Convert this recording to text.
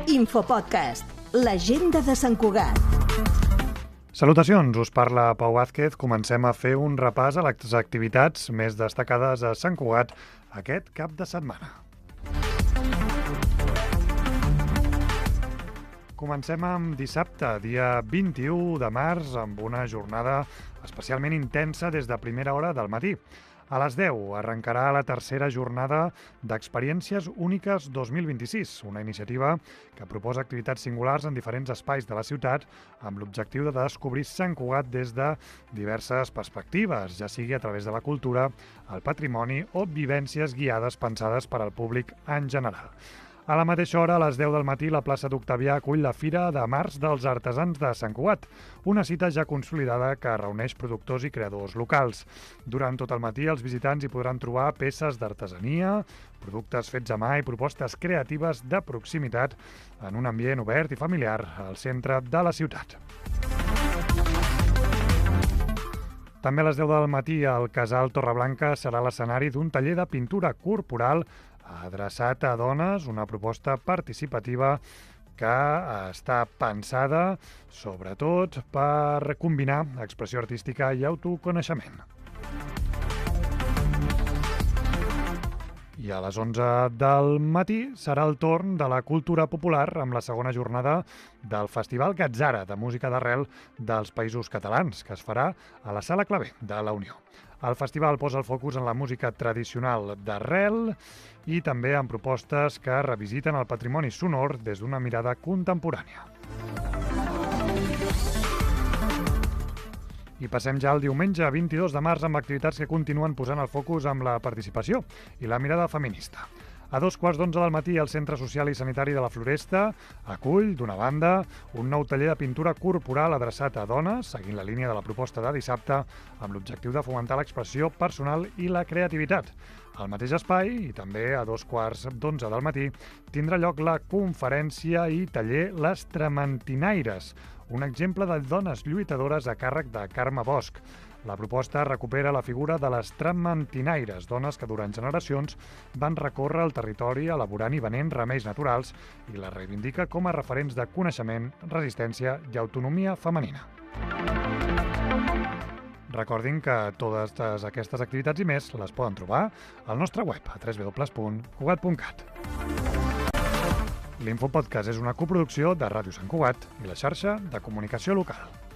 Infopodcast, l'agenda de Sant Cugat. Salutacions, us parla Pau Vázquez. Comencem a fer un repàs a les activitats més destacades a Sant Cugat aquest cap de setmana. Comencem amb dissabte, dia 21 de març, amb una jornada especialment intensa des de primera hora del matí. A les 10 arrencarà la tercera jornada d'Experiències Úniques 2026, una iniciativa que proposa activitats singulars en diferents espais de la ciutat amb l'objectiu de descobrir Sant Cugat des de diverses perspectives, ja sigui a través de la cultura, el patrimoni o vivències guiades pensades per al públic en general. A la mateixa hora, a les 10 del matí, la plaça d'Octavià acull la Fira de Març dels Artesans de Sant Cugat, una cita ja consolidada que reuneix productors i creadors locals. Durant tot el matí, els visitants hi podran trobar peces d'artesania, productes fets a mà i propostes creatives de proximitat en un ambient obert i familiar al centre de la ciutat. També a les 10 del matí, el Casal Torreblanca serà l'escenari d'un taller de pintura corporal adreçat a dones, una proposta participativa que està pensada sobretot per combinar expressió artística i autoconeixement. I a les 11 del matí serà el torn de la cultura popular amb la segona jornada del Festival Gatzara de música d'arrel dels Països Catalans, que es farà a la Sala Clavé de la Unió. El festival posa el focus en la música tradicional d'arrel i també en propostes que revisiten el patrimoni sonor des d'una mirada contemporània. I passem ja al diumenge 22 de març amb activitats que continuen posant el focus amb la participació i la mirada feminista. A 2:15 del matí, el Centre Social i Sanitari de la Floresta acull, d'una banda, un nou taller de pintura corporal adreçat a dones, seguint la línia de la proposta de dissabte, amb l'objectiu de fomentar l'expressió personal i la creativitat. Al mateix espai, i també a 2:15 del matí, tindrà lloc la conferència i taller Les Tramantinaires, un exemple de dones lluitadores a càrrec de Carme Bosch. La proposta recupera la figura de les tramantinaires, dones que durant generacions van recórrer el territori elaborant i venent remeis naturals i la reivindica com a referents de coneixement, resistència i autonomia femenina. Recordin que totes aquestes activitats i més les poden trobar al nostre web a www.cugat.cat. L'Infopodcast és una coproducció de Ràdio Sant Cugat i la xarxa de comunicació local.